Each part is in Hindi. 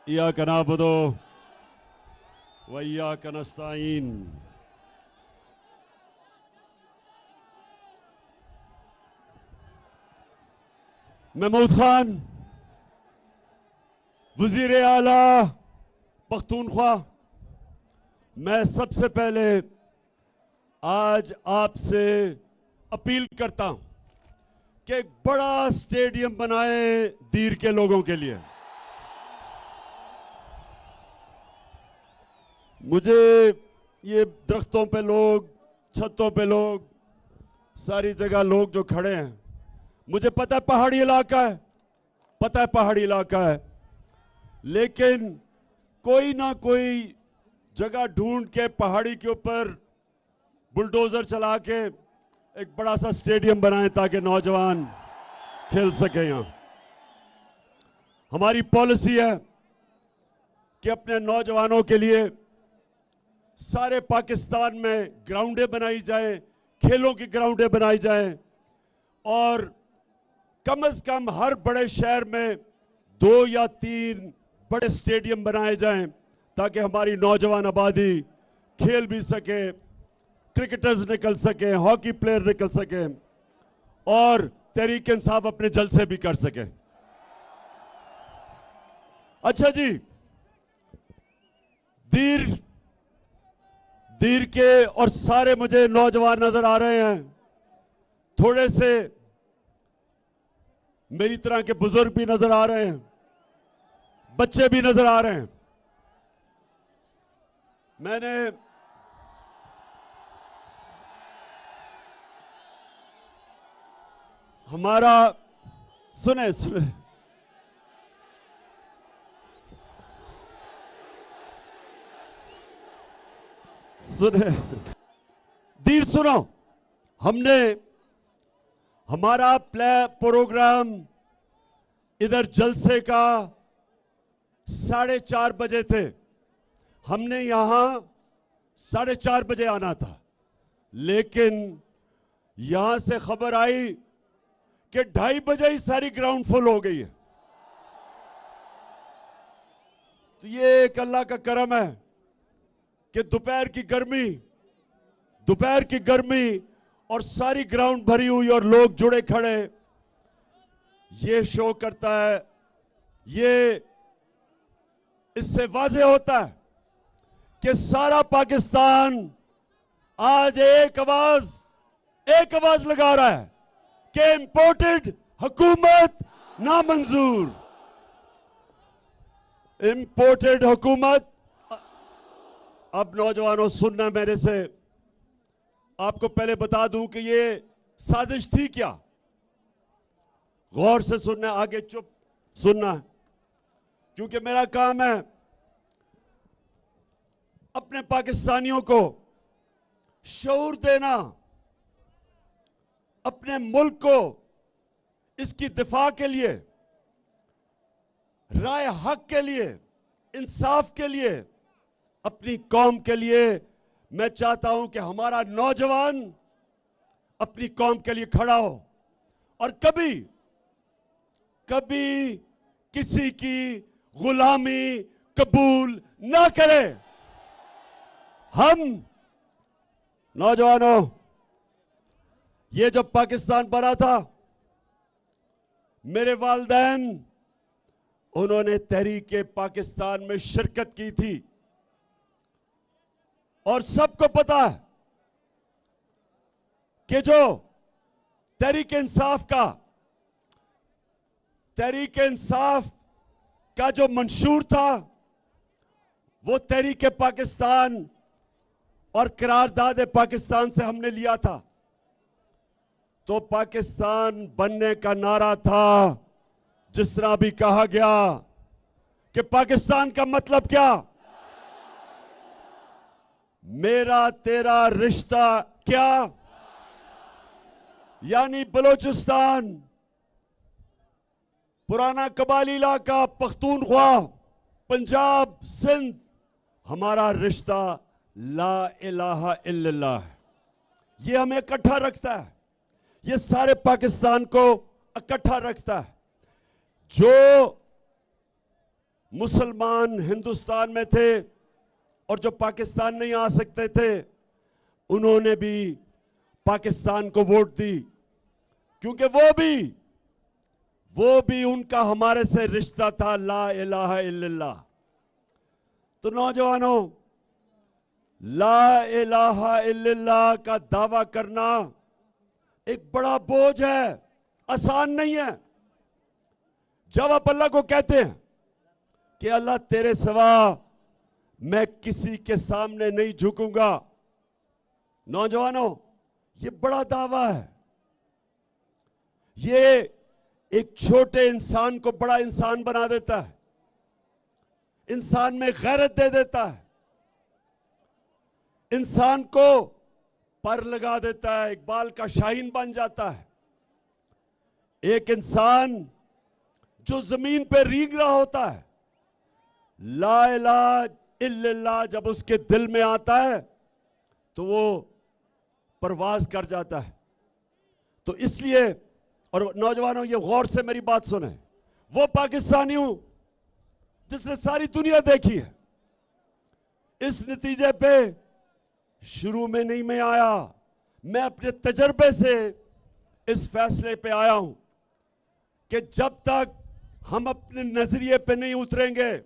इय्याक नअबुदु व इय्याक नस्तईन। महमूद खान वजीर आला पख्तूनख्वा, मैं सबसे पहले आज आपसे अपील करता हूं कि एक बड़ा स्टेडियम बनाए दीर के लोगों के लिए। मुझे ये दरख्तों पे लोग, छतों पे लोग, सारी जगह लोग जो खड़े हैं, मुझे पता है पहाड़ी इलाका है, पता है पहाड़ी इलाका है, लेकिन कोई ना कोई जगह ढूंढ के पहाड़ी के ऊपर बुलडोजर चला के एक बड़ा सा स्टेडियम बनाएं ताकि नौजवान खेल सके। यहां हमारी पॉलिसी है कि अपने नौजवानों के लिए सारे पाकिस्तान में ग्राउंडें बनाई जाए, खेलों की ग्राउंडें बनाई जाए और कम से कम हर बड़े शहर में 2 या 3 बड़े स्टेडियम बनाए जाएं ताकि हमारी नौजवान आबादी खेल भी सके, क्रिकेटर्स निकल सके, हॉकी प्लेयर निकल सके और तहरीक इंसाफ अपने जलसे भी कर सके। अच्छा जी, दीर के और सारे मुझे नौजवान नजर आ रहे हैं, थोड़े से मेरी तरह के बुजुर्ग भी नजर आ रहे हैं, बच्चे भी नजर आ रहे हैं। मैंने हमारा सुने दीर सुनो, हमने हमारा प्रोग्राम इधर जलसे का 4:30 बजे थे, हमने यहां 4:30 बजे आना था, लेकिन यहां से खबर आई कि 2:30 बजे ही सारी ग्राउंड फुल हो गई है। तो ये एक अल्लाह का करम है कि दोपहर की गर्मी और सारी ग्राउंड भरी हुई और लोग जुड़े खड़े, ये शो करता है, ये इससे वाज़ेह होता है कि सारा पाकिस्तान आज एक आवाज लगा रहा है कि इंपोर्टेड हुकूमत नामंजूर, इंपोर्टेड हुकूमत। अब नौजवानों सुनना मेरे से, आपको पहले बता दूं कि ये साजिश थी क्या, गौर से सुनना, आगे चुप सुनना, क्योंकि मेरा काम है अपने पाकिस्तानियों को शऊर देना, अपने मुल्क को इसकी दिफा के लिए, राय हक के लिए, इंसाफ के लिए, अपनी कौम के लिए। मैं चाहता हूं कि हमारा नौजवान अपनी कौम के लिए खड़ा हो और कभी किसी की गुलामी कबूल ना करे। हम नौजवानों, ये जब पाकिस्तान बना था, मेरे वालिदैन उन्होंने तहरीक पाकिस्तान में शिरकत की थी और सबको पता है कि जो तहरीक इंसाफ का जो मंशूर था, वो तहरीक पाकिस्तान और करारदाद पाकिस्तान से हमने लिया था। तो पाकिस्तान बनने का नारा था, जिस तरह भी कहा गया कि पाकिस्तान का मतलब क्या, मेरा तेरा रिश्ता क्या, यानी बलोचिस्तान, पुराना कबाली इलाका, पख्तूनख्वा, पंजाब, सिंध, हमारा रिश्ता ला इलाहा इल्लल्लाह है। ये हमें इकट्ठा रखता है, ये सारे पाकिस्तान को इकट्ठा रखता है। जो मुसलमान हिंदुस्तान में थे और जो पाकिस्तान नहीं आ सकते थे, उन्होंने भी पाकिस्तान को वोट दी, क्योंकि वो भी उनका हमारे से रिश्ता था, ला इलाहा इल्लल्लाह। तो नौजवानों, ला इलाहा इल्लल्लाह का दावा करना एक बड़ा बोझ है, आसान नहीं है। जब आप अल्लाह को कहते हैं कि अल्लाह तेरे सिवा मैं किसी के सामने नहीं झुकूंगा, नौजवानों, ये बड़ा दावा है। ये एक छोटे इंसान को बड़ा इंसान बना देता है, इंसान में गैरत दे देता है, इंसान को पर लगा देता है, इकबाल का शाहीन बन जाता है। एक इंसान जो जमीन पे रींग रहा होता है, ला इलाहा इल्लल्लाह जब उसके दिल में आता है तो वो परवाज कर जाता है। तो इसलिए, और नौजवानों ये गौर से मेरी बात सुने, वो पाकिस्तानी हूं जिसने सारी दुनिया देखी है। इस नतीजे पे शुरू में नहीं मैं आया, मैं अपने तजर्बे से इस फैसले पे आया हूं कि जब तक हम अपने नजरिए पे नहीं उतरेंगे,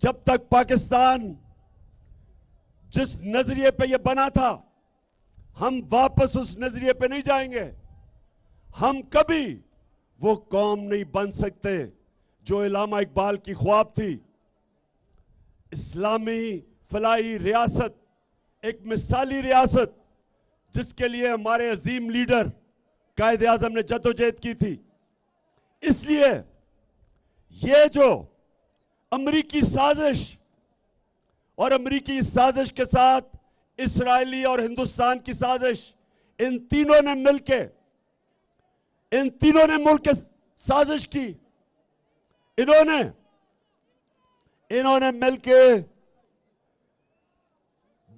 जब तक पाकिस्तान जिस नजरिए पे ये बना था, हम वापस उस नजरिए पे नहीं जाएंगे। हम कभी वो कौम नहीं बन सकते जो इल्लामा इकबाल की ख्वाब थी। इस्लामी फलाही रियासत, एक मिसाली रियासत जिसके लिए हमारे अजीम लीडर कायदे आजम ने जद्दोजहद की थी। इसलिए ये जो अमरीकी साजिश और अमरीकी साजिश के साथ इस्राएली और हिंदुस्तान की साजिश, इन तीनों ने मिलकर साजिश की। इन्होंने मिलकर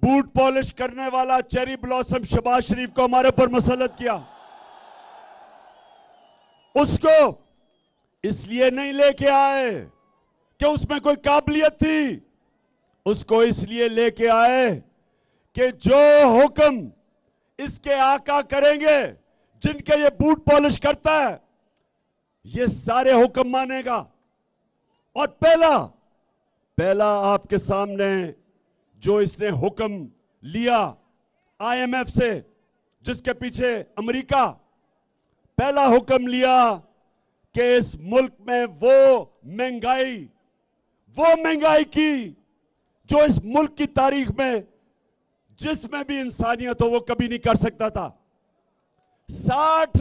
बूट पॉलिश करने वाला चेरी ब्लॉसम शहबाज शरीफ को हमारे ऊपर मुसल्लत किया। उसको इसलिए नहीं लेके आए कि उसमें कोई काबिलियत थी, उसको इसलिए लेके आए कि जो हुक्म इसके आका करेंगे, जिनके ये बूट पॉलिश करता है, ये सारे हुक्म मानेगा। और पहला आपके सामने जो इसने हुक्म लिया आईएमएफ से, जिसके पीछे अमेरिका, पहला हुक्म लिया कि इस मुल्क में वो महंगाई की जो इस मुल्क की तारीख में जिसमें भी इंसानियत हो वो कभी नहीं कर सकता था। 60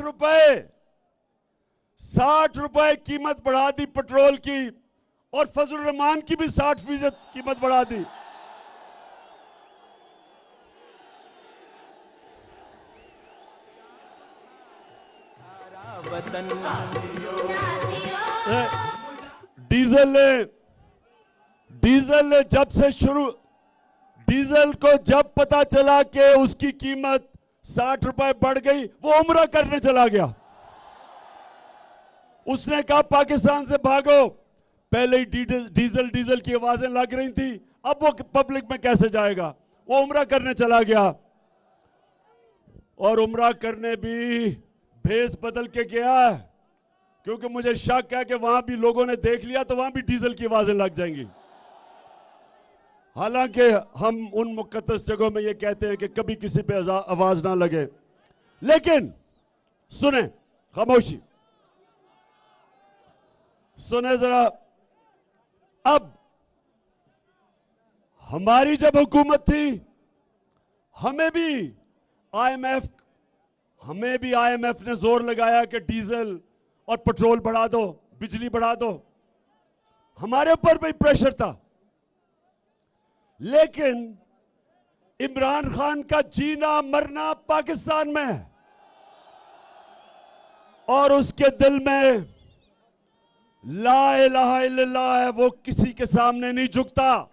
रुपए कीमत बढ़ा दी पेट्रोल की, और फजल रहमान की भी 60% कीमत बढ़ा दी। डीजल को जब पता चला कि उसकी कीमत 60 रुपए बढ़ गई, वो उम्रा करने चला गया। उसने कहा पाकिस्तान से भागो। पहले ही डीजल की आवाजें लग रही थी, अब वो पब्लिक में कैसे जाएगा, वो उम्रा करने चला गया। और उम्रा करने भी भेस बदल के गया, क्योंकि मुझे शक है कि वहां भी लोगों ने देख लिया तो वहां भी डीजल की आवाजें लग जाएंगी। हालांकि हम उन मुकद्दस जगहों में ये कहते हैं कि कभी किसी पे आवाज ना लगे, लेकिन सुने, खामोशी सुने जरा। अब हमारी जब हुकूमत थी, हमें भी आईएमएफ ने जोर लगाया कि डीजल और पेट्रोल बढ़ा दो, बिजली बढ़ा दो, हमारे ऊपर भी प्रेशर था। लेकिन इमरान खान का जीना मरना पाकिस्तान में है, और उसके दिल में ला इलाहा इल्लल्लाह है। वो किसी के सामने नहीं झुकता,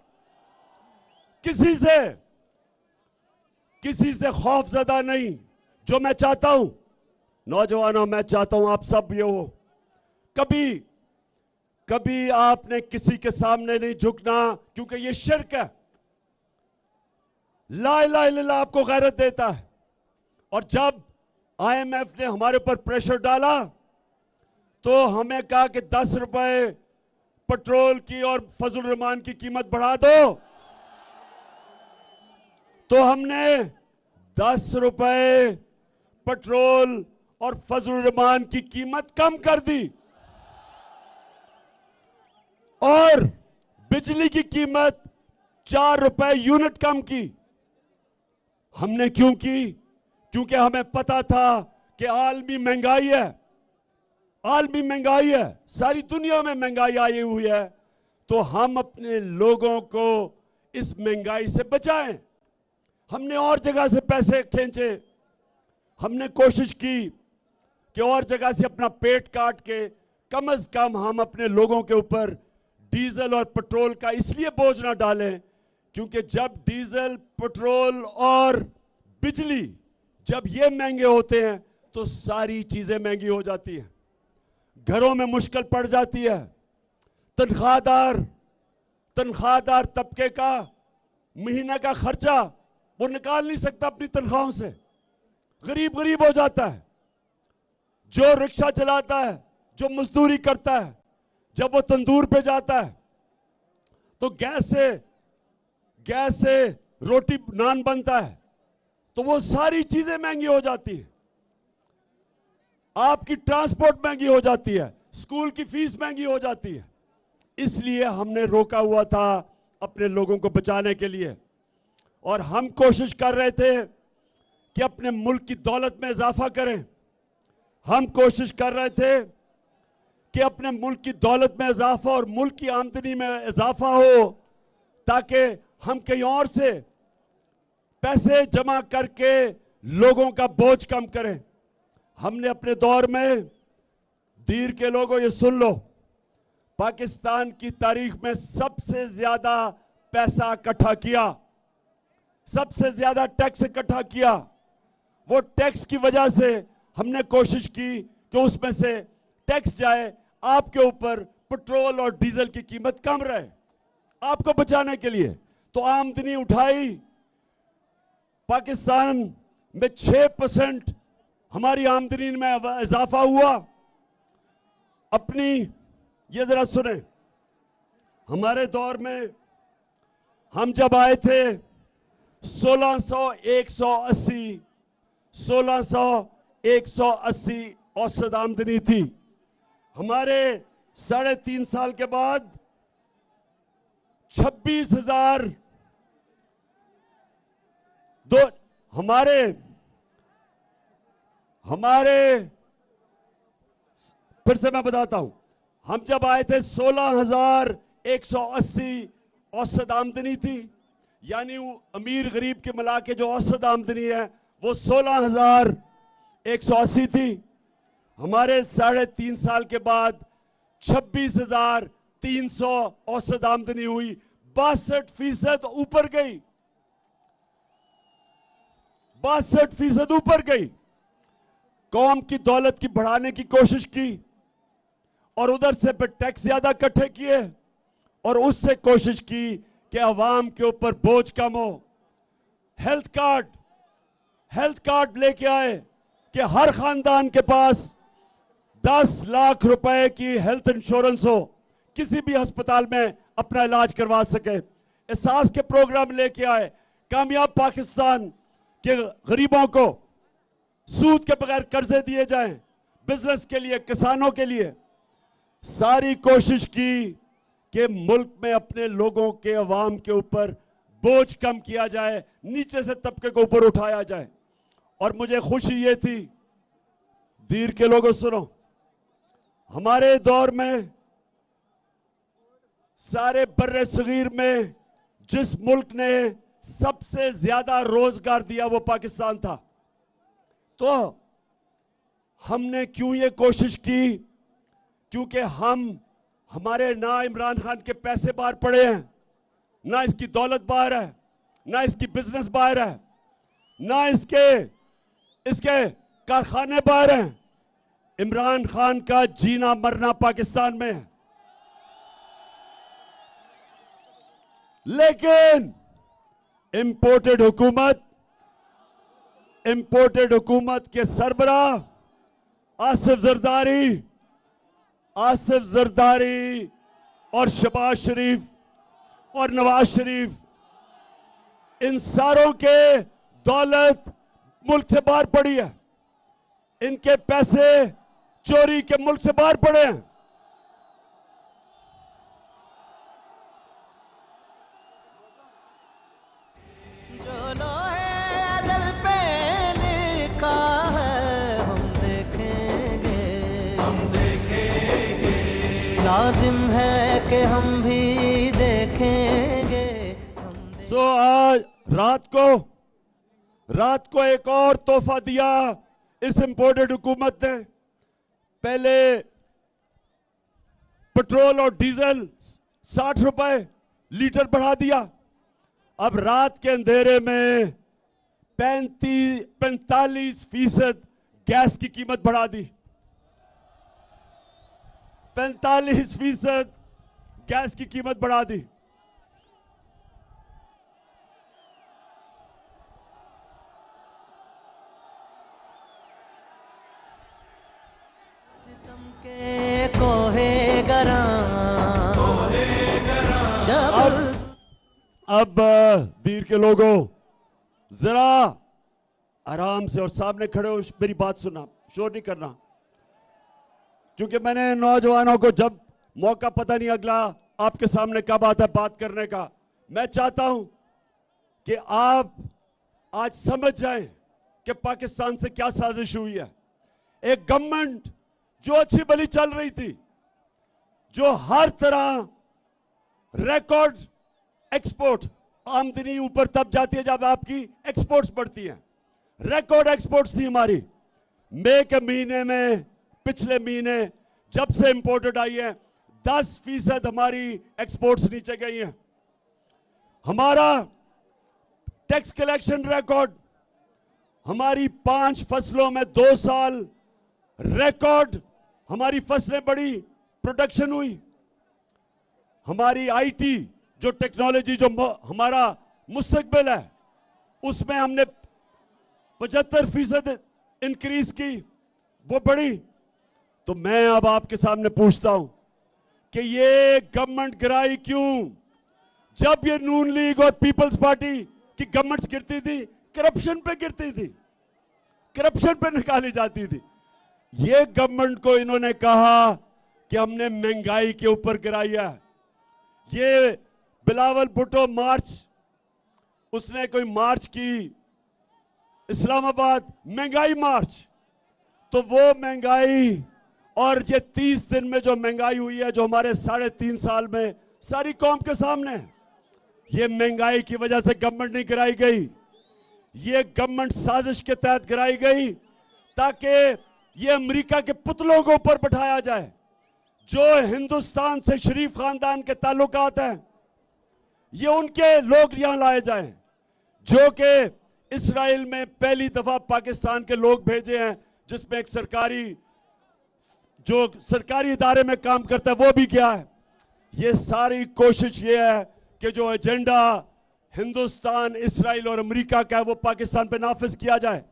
किसी से खौफजदा नहीं। जो मैं चाहता हूं नौजवानों, मैं चाहता हूं आप सब ये हो, कभी आपने किसी के सामने नहीं झुकना, क्योंकि ये शिर्क है। ला इलाहा इल्लल्लाह आपको गैरत देता है। और जब IMF ने हमारे ऊपर प्रेशर डाला तो हमें कहा कि 10 रुपए पेट्रोल की और फजल रहमान की कीमत बढ़ा दो, तो हमने 10 रुपए पेट्रोल और फजल रहमान की कीमत कम कर दी और बिजली की कीमत 4 रुपए यूनिट कम की। हमने क्यों की? क्योंकि हमें पता था कि आलमी महंगाई है, आलमी महंगाई है, सारी दुनिया में महंगाई आई हुई है, तो हम अपने लोगों को इस महंगाई से बचाएं। हमने और जगह से पैसे खींचे, हमने कोशिश की कि और जगह से अपना पेट काट के कम से कम हम अपने लोगों के ऊपर डीजल और पेट्रोल का इसलिए बोझ ना डालें, क्योंकि जब डीजल, पेट्रोल और बिजली जब ये महंगे होते हैं तो सारी चीजें महंगी हो जाती हैं, घरों में मुश्किल पड़ जाती है। तनख्वाहदार तबके का महीने का खर्चा वो निकाल नहीं सकता अपनी तनख्वाहों से, गरीब हो जाता है। जो रिक्शा चलाता है, जो मजदूरी करता है, जब वो तंदूर पे जाता है तो गैस से रोटी नान बनता है, तो वो सारी चीजें महंगी हो जाती हैं। आपकी ट्रांसपोर्ट महंगी हो जाती है, स्कूल की फीस महंगी हो जाती है। इसलिए हमने रोका हुआ था अपने लोगों को बचाने के लिए, और हम कोशिश कर रहे थे कि अपने मुल्क की दौलत में इजाफा करें। हम कोशिश कर रहे थे कि अपने मुल्क की दौलत में इजाफा और मुल्क की आमदनी में इजाफा हो, ताकि हम कहीं और से पैसे जमा करके लोगों का बोझ कम करें। हमने अपने दौर में, दीर के लोगों ये सुन लो, पाकिस्तान की तारीख में सबसे ज्यादा पैसा इकट्ठा किया, सबसे ज्यादा टैक्स इकट्ठा किया। वो टैक्स की वजह से हमने कोशिश की कि उसमें से टैक्स जाए आपके ऊपर, पेट्रोल और डीजल की कीमत कम रहे आपको बचाने के लिए। तो आमदनी उठाई, पाकिस्तान में 6% हमारी आमदनी में इजाफा हुआ। अपनी ये जरा सुने, हमारे दौर में हम जब आए थे 1680 औसत आमदनी थी। हमारे 3.5 साल के बाद 26,000 फिर से मैं बताता हूं, हम जब आए थे 16,180 औसत आमदनी थी, यानी अमीर गरीब के मिला के जो औसत आमदनी है वो 16,180 थी। हमारे 3.5 साल के बाद 26,300 औसत आमदनी हुई, 62% ऊपर गई, 62% ऊपर गई। कौम की दौलत की बढ़ाने की कोशिश की और उधर से फिर टैक्स ज्यादा इकट्ठे किए और उससे कोशिश की कि अवाम के ऊपर बोझ कम हो। हेल्थ कार्ड लेके आए कि हर खानदान के पास 10 लाख रुपए की हेल्थ इंश्योरेंस हो, किसी भी अस्पताल में अपना इलाज करवा सके। एहसास के प्रोग्राम लेके आए, कामयाब पाकिस्तान के गरीबों को सूद के बगैर कर्जे दिए जाएं, बिजनेस के लिए, किसानों के लिए। सारी कोशिश की कि मुल्क में अपने लोगों के, अवाम के ऊपर बोझ कम किया जाए, नीचे से तबके को ऊपर उठाया जाए। और मुझे खुशी ये थी, दीर के लोगों सुनो, हमारे दौर में सारे बर्रे सगीर में जिस मुल्क ने सबसे ज्यादा रोजगार दिया वो पाकिस्तान था। तो हमने क्यों ये कोशिश की? क्योंकि हमारे ना इमरान खान के पैसे बाहर पड़े हैं, ना इसकी दौलत बाहर है, ना इसकी बिजनेस बाहर है, ना इसके कारखाने बाहर हैं। इमरान खान का जीना मरना पाकिस्तान में है। लेकिन इंपोर्टेड हुकूमत के सरबराह आसिफ जरदारी और शहबाज शरीफ और नवाज शरीफ, इन सारों के दौलत मुल्क से बाहर पड़ी है। इनके पैसे चोरी के मुल्क से बाहर पड़े हैं। जो लोहे दिल पे लिखा है हम देखेंगे, लाजिम है कि हम भी देखेंगे। सो आज रात को एक और तोहफा दिया इस इंपोर्टेड हुकूमत ने। पहले पेट्रोल और डीजल 60 रुपए लीटर बढ़ा दिया। अब रात के अंधेरे में 45% गैस की कीमत बढ़ा दी। 45% गैस की कीमत बढ़ा दी। अब दीर के लोगों, जरा आराम से और सामने खड़े हो मेरी बात सुनना, शोर नहीं करना। क्योंकि मैंने नौजवानों को जब मौका पता नहीं अगला आपके सामने कब आता है बात करने का, मैं चाहता हूं कि आप आज समझ जाएं कि पाकिस्तान से क्या साजिश हुई है। एक गवर्नमेंट जो अच्छी भली चल रही थी, जो हर तरह रिकॉर्ड एक्सपोर्ट, आमदनी ऊपर तब जाती है जब आपकी एक्सपोर्ट्स बढ़ती हैं। रिकॉर्ड एक्सपोर्ट्स थी हमारी। मई के महीने में, पिछले महीने जब से इंपोर्टेड आई है, 10% हमारी एक्सपोर्ट्स नीचे गई हैं। हमारा टैक्स कलेक्शन रिकॉर्ड, हमारी 5 फसलों में 2 साल रिकॉर्ड हमारी फसलें बढ़ी, प्रोडक्शन हुई। हमारी आईटी जो टेक्नोलॉजी जो हमारा मुस्तकबिल है, उसमें हमने 75% इंक्रीज की, वो बढ़ी। तो मैं अब आपके सामने पूछता हूं कि ये गवर्नमेंट गिराई क्यों? जब ये नून लीग और पीपल्स पार्टी की गवर्नमेंट्स गिरती थी, करप्शन पे गिरती थी, करप्शन पे निकाली जाती थी। ये गवर्नमेंट को इन्होंने कहा कि हमने महंगाई के ऊपर गिराई है। ये बिलावल भुट्टो मार्च, उसने कोई मार्च की इस्लामाबाद, महंगाई मार्च, तो वो महंगाई और ये 30 दिन में जो महंगाई हुई है, जो हमारे 3.5 साल में सारी कौम के सामने है, ये महंगाई की वजह से गवर्नमेंट नहीं गिराई गई। ये गवर्नमेंट साजिश के तहत गिराई गई ताकि ये अमेरिका के पुतलों को ऊपर बैठाया जाए। जो हिंदुस्तान से शरीफ खानदान के ताल्लुकात हैं, ये उनके लोग यहां लाए जाएं, जो कि इस्राइल में पहली दफा पाकिस्तान के लोग भेजे हैं, जिसमें एक सरकारी इदारे में काम करता है वो भी गया है। ये सारी कोशिश ये है कि जो एजेंडा हिंदुस्तान, इस्राइल और अमेरिका का है, वो पाकिस्तान पे नाफिज किया जाए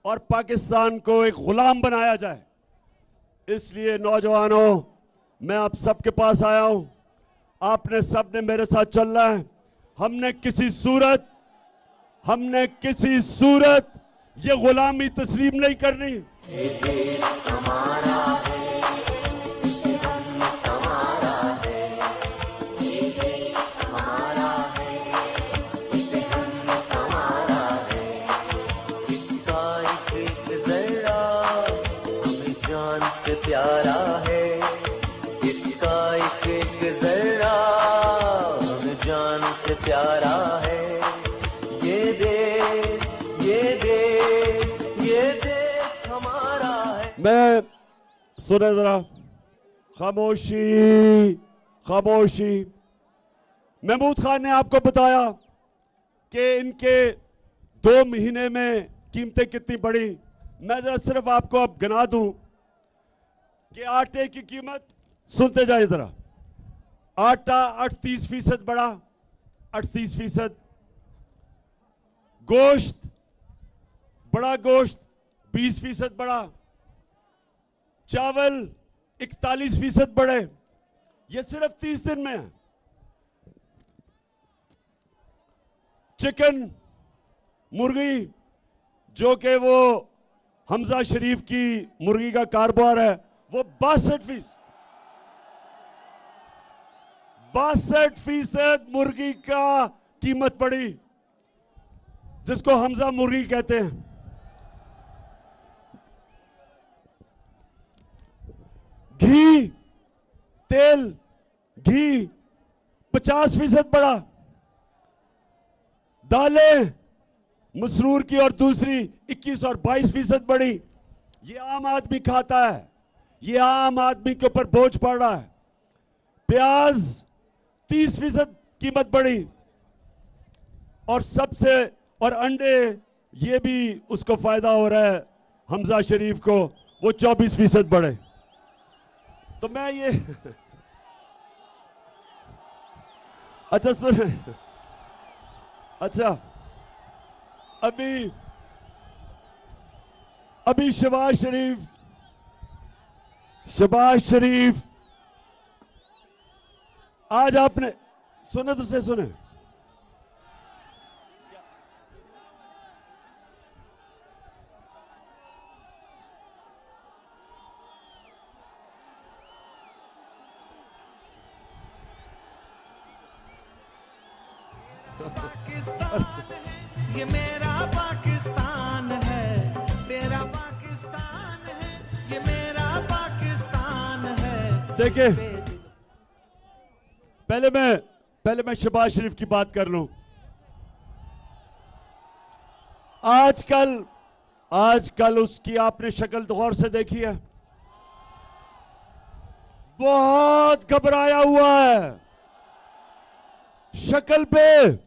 और पाकिस्तान को एक गुलाम बनाया जाए। इसलिए नौजवानों, मैं आप सबके पास आया हूं। आपने सबने मेरे साथ चलना है। हमने किसी सूरत ये गुलामी तस्लीम नहीं करनी। प्यारा है इसका एक जरा, हमें जान से प्यारा है। ये देश हमारा है। मैं सुने जरा, खामोशी। महमूद खान ने आपको बताया कि इनके 2 महीने में कीमतें कितनी बढ़ी। मैं जरा सिर्फ आपको अब गिना दूं कि आटे की कीमत, सुनते जाए जरा, आटा 38% बढ़ा, 38%, गोश्त, बड़ा गोश्त 20% बढ़ा, चावल 41% बढ़े। ये सिर्फ 30 दिन में है। चिकन, मुर्गी, जो कि वो हमजा शरीफ की मुर्गी का कारोबार है, वो 62% मुर्गी का कीमत बढ़ी, जिसको हमजा मुर्गी कहते हैं। घी, तेल, घी 50% बढ़ा। दालें, मसरूर की और दूसरी 21 और 22% बढ़ी। ये आम आदमी खाता है, ये आम आदमी के ऊपर बोझ पड़ रहा है। प्याज 30% कीमत बढ़ी, और अंडे, ये भी उसको फायदा हो रहा है हमजा शरीफ को, वो 24% बढ़े। तो मैं ये अच्छा सुन, अच्छा अभी शहबाज शरीफ आज आपने सुने तो से सुने, पाकिस्तान है, ये मेरा पाकिस्तान है, तेरा पाकिस्तान है, ये मेरा पाकिस्तान है। देखिए, पहले मैं शहबाज शरीफ की बात कर लूं। आजकल उसकी आपने शक्ल गौर से देखी है, बहुत घबराया हुआ है, शक्ल पे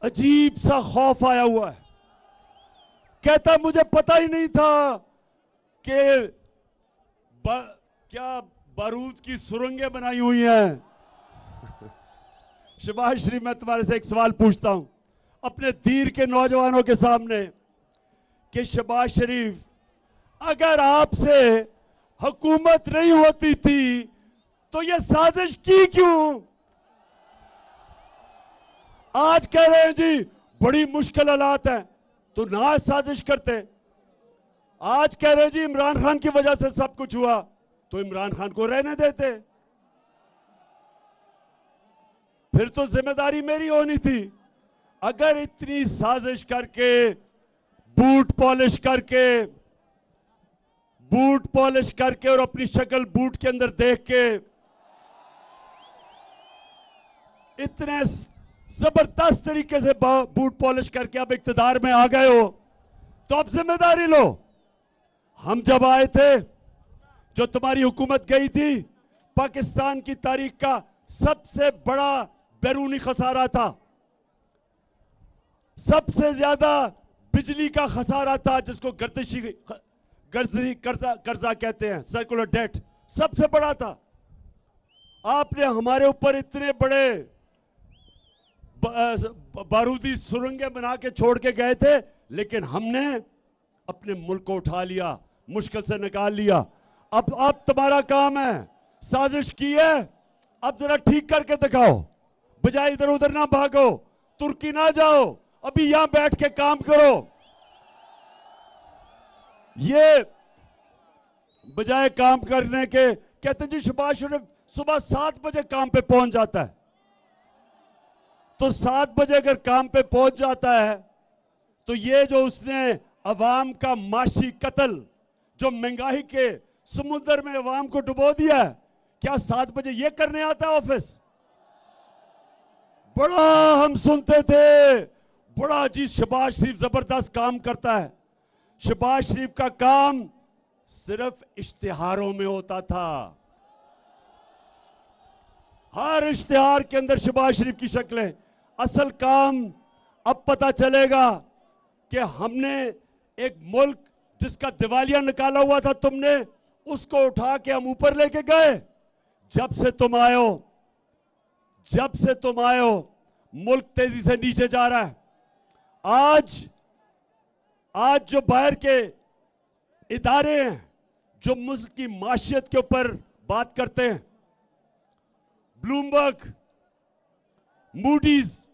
अजीब सा खौफ आया हुआ है। कहता मुझे पता ही नहीं था कि क्या बारूद की सुरंगें बनाई हुई हैं। शहबाज शरीफ, मैं तुम्हारे से एक सवाल पूछता हूं अपने दीर के नौजवानों के सामने कि शहबाज शरीफ, अगर आपसे हुकूमत नहीं होती थी तो ये साजिश की क्यों? आज कह रहे हैं जी बड़ी मुश्किल हालात है, तो ना साजिश करते। आज कह रहे हैं जी इमरान खान की वजह से सब कुछ हुआ, तो इमरान खान को रहने देते। फिर तो जिम्मेदारी मेरी होनी थी। अगर इतनी साजिश करके, बूट पॉलिश करके और अपनी शक्ल बूट के अंदर देख के इतने जबरदस्त तरीके से बूट पॉलिश करके अब इक्तिदार में आ गए हो, तो अब जिम्मेदारी लो। हम जब आए थे, जो तुम्हारी हुकूमत गई थी, पाकिस्तान की तारीख का सबसे बड़ा बैरूनी खसारा था, सबसे ज्यादा बिजली का खसारा था, जिसको गर्जी कर्जा कहते हैं, सर्कुलर डेट, सबसे बड़ा था। आपने हमारे ऊपर इतने बड़े बारूदी सुरंगें बना के छोड़ के गए थे, लेकिन हमने अपने मुल्क को उठा लिया, मुश्किल से निकाल लिया। अब तुम्हारा काम है, साजिश की है, अब जरा ठीक करके दिखाओ, बजाय इधर उधर ना भागो, तुर्की ना जाओ, अभी यहां बैठ के काम करो। ये बजाय काम करने के कहते जी शहबाज शरीफ सुबह 7 बजे काम पे पहुंच जाता है, तो 7 बजे अगर काम पे पहुंच जाता है, तो ये जो उसने अवाम का माशी कत्ल, जो महंगाई के समुद्र में अवाम को डुबो दिया है, क्या 7 बजे ये करने आता है ऑफिस? बड़ा हम सुनते थे, बड़ा जी शहबाज शरीफ जबरदस्त काम करता है। शहबाज शरीफ का काम सिर्फ इश्तिहारों में होता था, हर इश्तिहार के अंदर शहबाज शरीफ की शक्लें। असल काम अब पता चलेगा कि हमने एक मुल्क जिसका दिवालिया निकाला हुआ था तुमने, उसको उठा के हम ऊपर लेके गए। जब से तुम आए हो मुल्क तेजी से नीचे जा रहा है। आज जो बाहर के इदारे हैं जो मुल्क की माशियत के ऊपर बात करते हैं, ब्लूमबर्ग, मूडीज,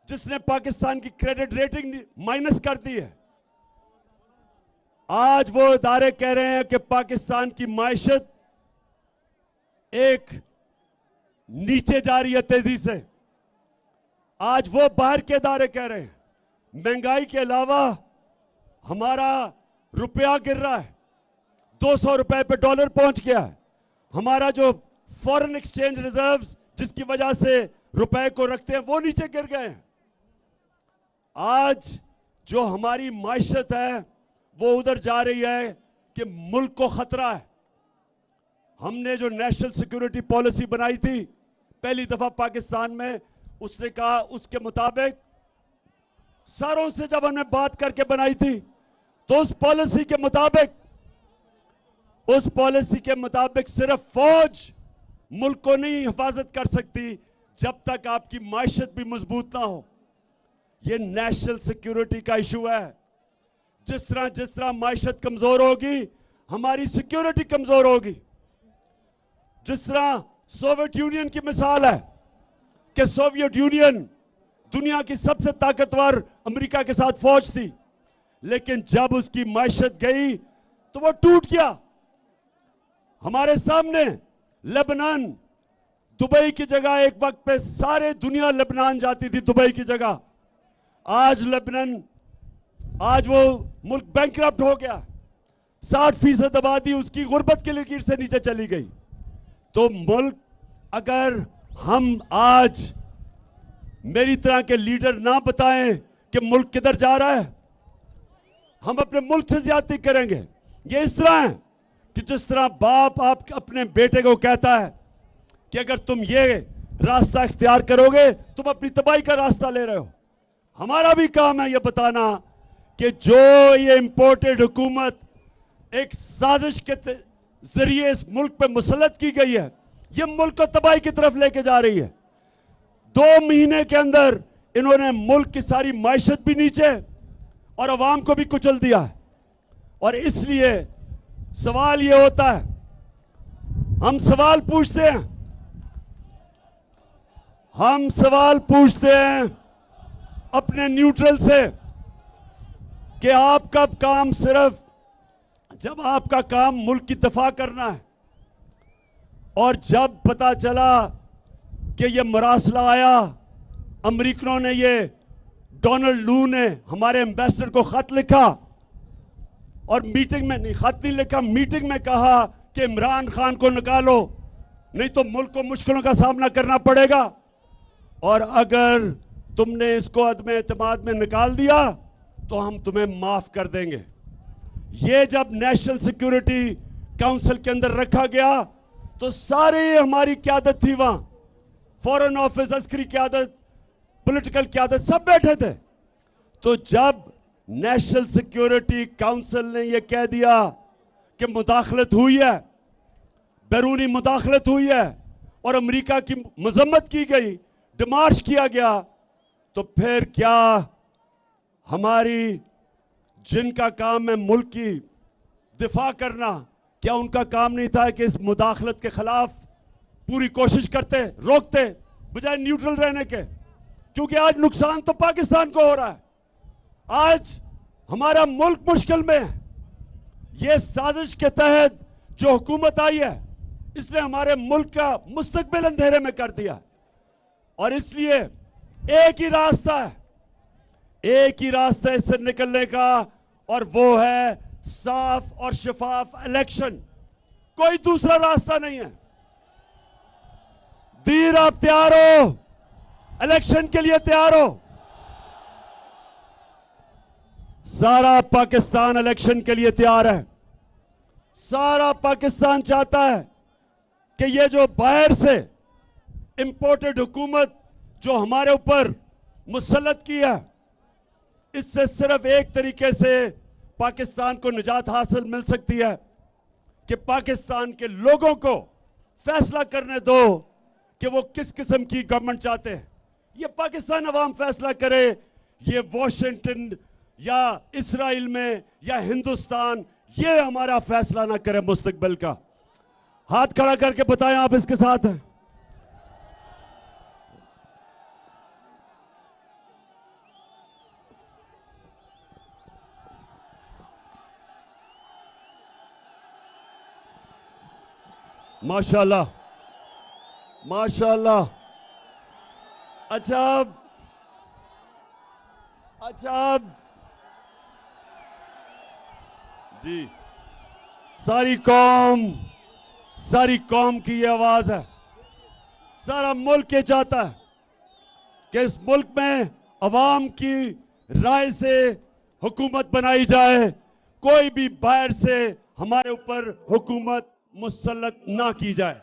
जिसने पाकिस्तान की क्रेडिट रेटिंग माइनस कर दी है, आज वो इदारे कह रहे हैं कि पाकिस्तान की माशियत एक नीचे जा रही है तेजी से। आज वो बाहर के इदारे कह रहे हैं महंगाई के अलावा हमारा रुपया गिर रहा है, 200 रुपए पे डॉलर पहुंच गया है। हमारा जो फॉरेन एक्सचेंज रिजर्व्स जिसकी वजह से रुपए को रखते हैं वो नीचे गिर गए हैं। आज जो हमारी माइशत है वो उधर जा रही है कि मुल्क को खतरा है। हमने जो नेशनल सिक्योरिटी पॉलिसी बनाई थी पहली दफा पाकिस्तान में, उसने कहा, उसके मुताबिक सारों से जब हमने बात करके बनाई थी तो उस पॉलिसी के मुताबिक सिर्फ फौज मुल्क को नहीं हिफाजत कर सकती जब तक आपकी माइशत भी मजबूत ना हो। यह नेशनल सिक्योरिटी का इशू है। जिस तरह माइशत कमजोर होगी हमारी सिक्योरिटी कमजोर होगी। जिस तरह सोवियत यूनियन की मिसाल है कि सोवियत यूनियन दुनिया की सबसे ताकतवर अमेरिका के साथ फौज थी, लेकिन जब उसकी माइशत गई तो वो टूट गया। हमारे सामने लेबनान, दुबई की जगह एक वक्त पे सारे दुनिया लेबनान जाती थी दुबई की जगह। आज वो मुल्क बैंकरप्ट हो गया। 60% आबादी उसकी गुर्बत की लकीर से नीचे चली गई। तो मुल्क, अगर हम आज मेरी तरह के लीडर ना बताएं कि मुल्क किधर जा रहा है, हम अपने मुल्क से ज्यादती करेंगे। ये इस तरह है कि जिस तरह बाप आप अपने बेटे को कहता है कि अगर तुम ये रास्ता इख्तियार करोगे तुम अपनी तबाही का रास्ता ले रहे हो। हमारा भी काम है ये बताना कि जो ये इंपोर्टेड हुकूमत एक साजिश के जरिए इस मुल्क पे मुसल्लत की गई है, ये मुल्क को तबाही की तरफ लेके जा रही है। 2 महीने के अंदर इन्होंने मुल्क की सारी माइशत भी नीचे और अवाम को भी कुचल दिया है। और इसलिए सवाल ये होता है, हम सवाल पूछते हैं अपने न्यूट्रल से कि आपका काम सिर्फ जब आपका काम मुल्क की दफा करना है, और जब पता चला कि ये मरासला आया, अमरीकनों ने, ये डोनाल्ड लू ने हमारे एम्बेसडर को खत लिखा, और मीटिंग में नहीं, खत नहीं लिखा, मीटिंग में कहा कि इमरान खान को निकालो नहीं तो मुल्क को मुश्किलों का सामना करना पड़ेगा। और अगर तुमने इसको अदम एतमाद में निकाल दिया तो हम तुम्हें माफ कर देंगे। ये जब नेशनल सिक्योरिटी काउंसिल के अंदर रखा गया तो सारे हमारी क्यादत थी वहां, फॉरेन ऑफिस, अस्करी क्यादत, पॉलिटिकल क्यादत, सब बैठे थे। तो जब नेशनल सिक्योरिटी काउंसिल ने यह कह दिया कि मुदाखलत हुई है, बैरूनी मुदाखलत हुई है और अमेरिका की मजम्मत की गई, डिमार्च किया गया, तो फिर क्या हमारी जिनका काम है मुल्क की दिफा करना, क्या उनका काम नहीं था कि इस मुदाखलत के खिलाफ पूरी कोशिश करते, रोकते, बजाय न्यूट्रल रहने के? क्योंकि आज नुकसान तो पाकिस्तान को हो रहा है, आज हमारा मुल्क मुश्किल में है। ये साजिश के तहत जो हुकूमत आई है इसने हमारे मुल्क का मुस्तकबिल अंधेरे में कर दिया, और इसलिए एक ही रास्ता है इससे निकलने का, और वो है साफ और शफाफ इलेक्शन। कोई दूसरा रास्ता नहीं है। दीर, आप तैयार हो? इलेक्शन के लिए तैयार हो? सारा पाकिस्तान इलेक्शन के लिए तैयार है। सारा पाकिस्तान चाहता है कि ये जो बाहर से इंपोर्टेड हुकूमत जो हमारे ऊपर मुसल्लत की है, इससे सिर्फ एक तरीके से पाकिस्तान को निजात हासिल मिल सकती है कि पाकिस्तान के लोगों को फैसला करने दो कि वो किस किस्म की गवर्नमेंट चाहते हैं। ये पाकिस्तान अवाम फैसला करे। ये वॉशिंगटन या इसराइल में या हिंदुस्तान ये हमारा फैसला ना करे मुस्तकबिल का। हाथ खड़ा करके बताएं आप इसके साथ हैं। माशाल्लाह माशाल्लाह। अच्छा जी, सारी कौम की ये आवाज है। सारा मुल्क ये चाहता है कि इस मुल्क में अवाम की राय से हुकूमत बनाई जाए। कोई भी बाहर से हमारे ऊपर हुकूमत मुसल्लत ना की जाए।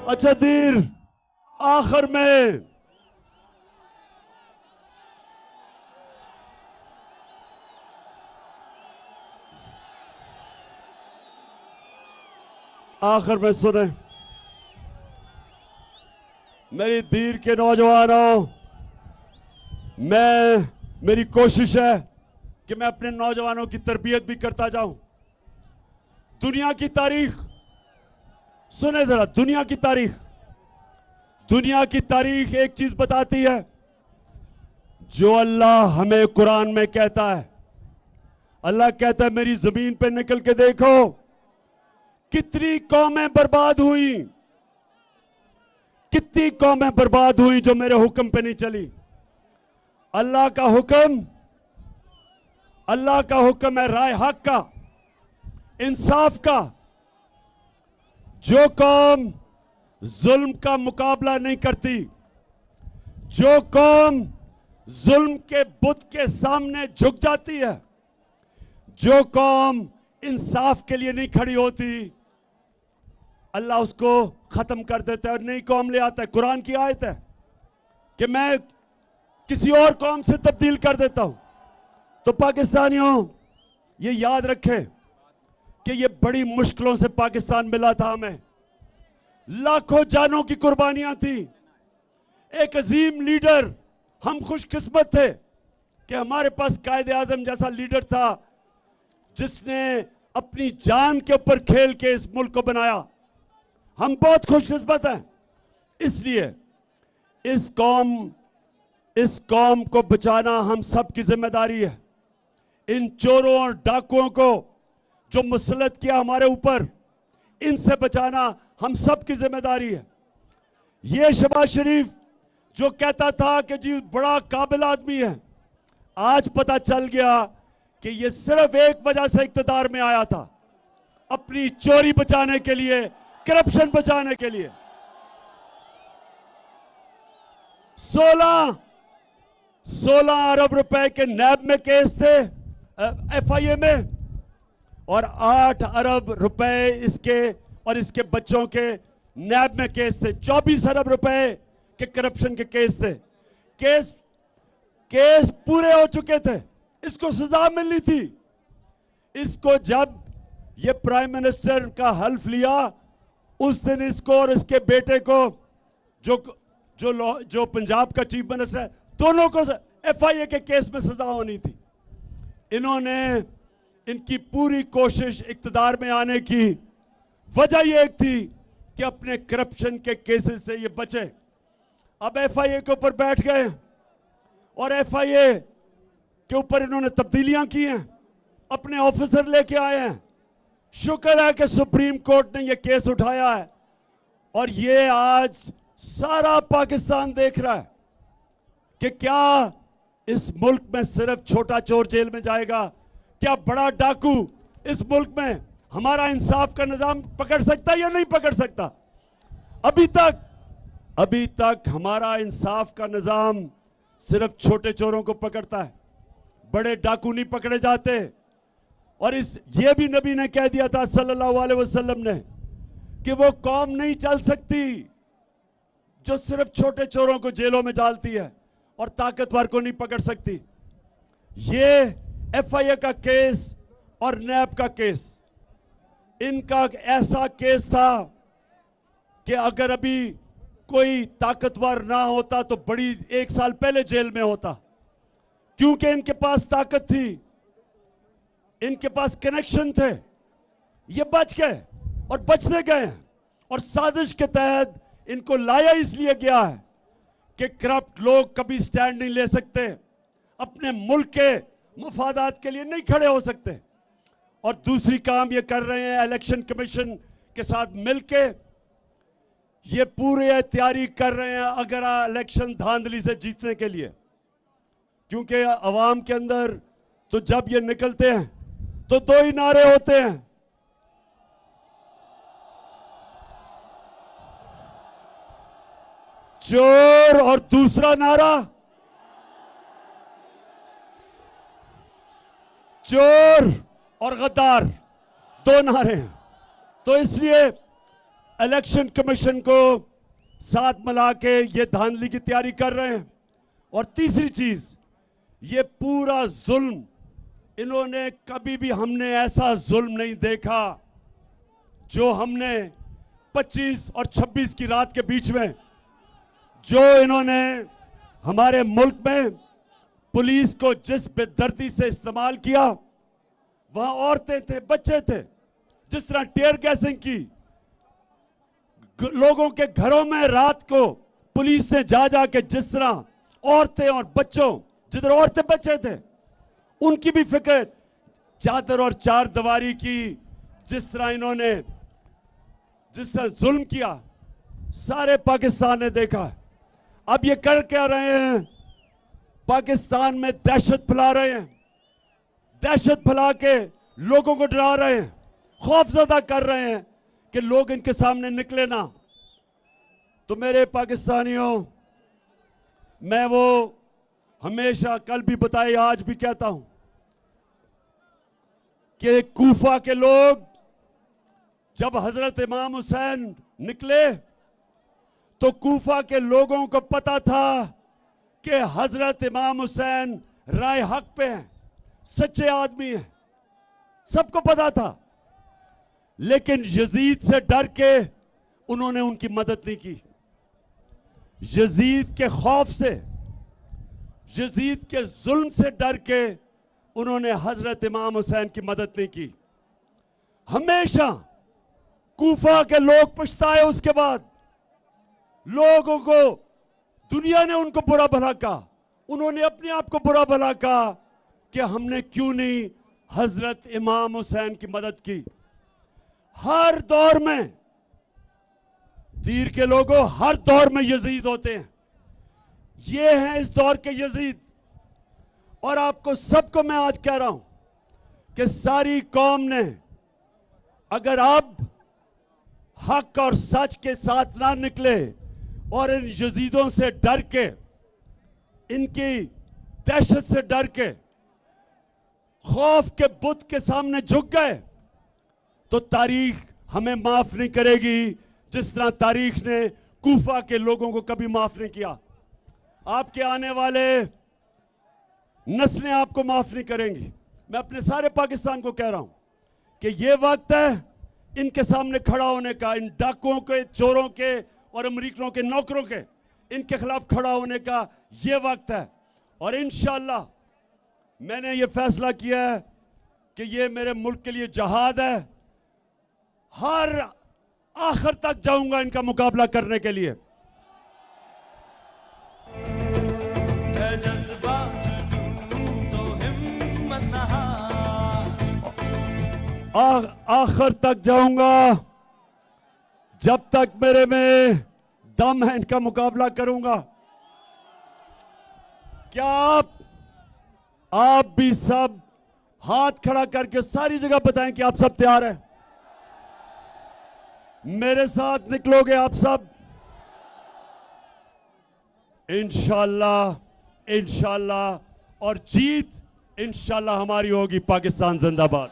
अच्छा दीर, आखिर में सुने, मेरी दीर के नौजवानों, मेरी कोशिश है कि मैं अपने नौजवानों की तरबियत भी करता जाऊं। दुनिया की तारीख सुने जरा, दुनिया की तारीख एक चीज बताती है, जो अल्लाह हमें कुरान में कहता है। अल्लाह कहता है मेरी जमीन पे निकल के देखो कितनी कौमें बर्बाद हुई जो मेरे हुक्म पे नहीं चली। अल्लाह का हुक्म है राय हक का, इंसाफ का। जो कौम जुल्म का मुकाबला नहीं करती, जो कौम जुल्म के बुत के सामने झुक जाती है, जो कौम इंसाफ के लिए नहीं खड़ी होती, अल्लाह उसको खत्म कर देता है और नई कौम ले आता है। कुरान की आयत है कि मैं किसी और कौम से तब्दील कर देता हूं। तो पाकिस्तानियों ये याद रखें कि ये बड़ी मुश्किलों से पाकिस्तान मिला था हमें। लाखों जानों की कुर्बानियां थी। एक अजीम लीडर, हम खुशकिस्मत थे कि हमारे पास कायदे आजम जैसा लीडर था जिसने अपनी जान के ऊपर खेल के इस मुल्क को बनाया। हम बहुत खुशकिस्मत हैं। इसलिए इस कौम को बचाना हम सब की जिम्मेदारी है। इन चोरों और डाकुओं को जो मुसल्लत किया हमारे ऊपर, इनसे बचाना हम सब की जिम्मेदारी है। ये शहबाज शरीफ जो कहता था कि जी बड़ा काबिल आदमी है, आज पता चल गया कि ये सिर्फ एक वजह से इख्तिदार में आया था, अपनी चोरी बचाने के लिए, करप्शन बचाने के लिए। 16 अरब रुपए के नैब में केस थे, एफआईए में, और 8 अरब रुपए इसके और इसके बच्चों के नैब में केस थे। 24 अरब रुपए के करप्शन के केस थे। केस पूरे हो चुके थे, इसको सजा मिलनी थी। इसको जब ये प्राइम मिनिस्टर का हल्फ लिया, उस दिन इसको और इसके बेटे को जो पंजाब का चीफ मिनिस्टर है, दोनों को एफआईए के केस में सजा होनी थी। इनकी पूरी कोशिश इख्तिदार में आने की वजह यह एक थी कि अपने करप्शन के केसेस से ये बचे। अब एफआईए के ऊपर बैठ गए और एफआईए के ऊपर इन्होंने तब्दीलियां की हैं, अपने ऑफिसर लेके आए हैं। शुक्र है कि सुप्रीम कोर्ट ने ये केस उठाया है और ये आज सारा पाकिस्तान देख रहा है कि क्या इस मुल्क में सिर्फ छोटा चोर जेल में जाएगा, क्या बड़ा डाकू इस मुल्क में हमारा इंसाफ का निजाम पकड़ सकता है या नहीं पकड़ सकता। अभी तक हमारा इंसाफ का निजाम सिर्फ छोटे चोरों को पकड़ता है, बड़े डाकू नहीं पकड़े जाते। और ये भी नबी ने कह दिया था सल्लल्लाहु अलैहि वसल्लम ने कि वो कौम नहीं चल सकती जो सिर्फ छोटे चोरों को जेलों में डालती है और ताकतवर को नहीं पकड़ सकती। ये एफआईए का केस और नैब का केस, इनका ऐसा केस था कि अगर अभी कोई ताकतवर ना होता तो बड़ी 1 साल पहले जेल में होता, क्योंकि इनके पास ताकत थी, इनके पास कनेक्शन थे। ये बच गए और बचने गए हैं, और साजिश के तहत इनको लाया इसलिए गया है कि करप्ट लोग कभी स्टैंड नहीं ले सकते, अपने मुल्क के मफादात के लिए नहीं खड़े हो सकते। और दूसरी काम ये कर रहे हैं, इलेक्शन कमीशन के साथ मिलके ये पूरी तैयारी कर रहे हैं अगर इलेक्शन धांधली से जीतने के लिए, क्योंकि अवाम के अंदर तो जब ये निकलते हैं तो 2 ही नारे होते हैं, चोर और दूसरा नारा चोर और गद्दार, 2 नारे हैं। तो इसलिए इलेक्शन कमीशन को साथ मिला के ये धांधली की तैयारी कर रहे हैं। और तीसरी चीज, ये पूरा जुल्म, इन्होंने कभी भी, हमने ऐसा जुल्म नहीं देखा जो हमने 25 और 26 की रात के बीच में, जो इन्होंने हमारे मुल्क में पुलिस को जिस बेदर्दी से इस्तेमाल किया, वहां औरतें थे, बच्चे थे, जिस तरह टेयर गैसिंग की, लोगों के घरों में रात को पुलिस ने जा जा के जिस तरह औरतें और बच्चों, जिधर औरतें बच्चे थे उनकी भी फिक्र, चादर और चार दीवारी की, जिस तरह इन्होंने जिस तरह जुल्म किया, सारे पाकिस्तान ने देखा। अब ये कर क्या रहे हैं, पाकिस्तान में दहशत फैला रहे हैं, दहशत फैला के लोगों को डरा रहे हैं, खौफजदा कर रहे हैं कि लोग इनके सामने निकले ना। तो मेरे पाकिस्तानियों, मैं वो हमेशा कल भी बताया, आज भी कहता हूं कि कूफा के लोग जब हजरत इमाम हुसैन निकले तो कूफा के लोगों को पता था कि हजरत इमाम हुसैन राय हक पे हैं, सच्चे आदमी हैं, सबको पता था। लेकिन यजीद से डर के उन्होंने उनकी मदद नहीं की। यजीद के खौफ से, यजीद के जुल्म से डर के उन्होंने हजरत इमाम हुसैन की मदद नहीं की। हमेशा कूफा के लोग पछताए, उसके बाद लोगों को, दुनिया ने उनको बुरा भला कहा, उन्होंने अपने आप को बुरा भला कहा कि हमने क्यों नहीं हजरत इमाम हुसैन की मदद की। हर दौर में दीर के लोगों, हर दौर में यजीद होते हैं, ये हैं इस दौर के यजीद। और आपको सबको मैं आज कह रहा हूं कि सारी कौम ने अगर अब हक और सच के साथ ना निकले और इन यजीदों से डर के, इनकी दहशत से डर के, खौफ के बुत के सामने झुक गए, तो तारीख हमें माफ नहीं करेगी, जिस तरह तारीख ने कूफा के लोगों को कभी माफ नहीं किया। आपके आने वाले नस्लें आपको माफ नहीं करेंगी। मैं अपने सारे पाकिस्तान को कह रहा हूं कि ये वक्त है इनके सामने खड़ा होने का, इन डाकुओं के, चोरों के और अमरीकियों के नौकरों के, इनके खिलाफ खड़ा होने का ये वक्त है। और इंशाअल्लाह मैंने ये फैसला किया है कि ये मेरे मुल्क के लिए जहाद है, हर आखिर तक जाऊंगा इनका मुकाबला करने के लिए। आखिर तक जाऊंगा, जब तक मेरे में दम है इनका मुकाबला करूंगा। क्या आप भी सब हाथ खड़ा करके सारी जगह बताएं कि आप सब तैयार हैं? मेरे साथ निकलोगे आप सब? इंशाअल्लाह, इंशाअल्लाह, और जीत इंशाअल्लाह हमारी होगी। पाकिस्तान जिंदाबाद।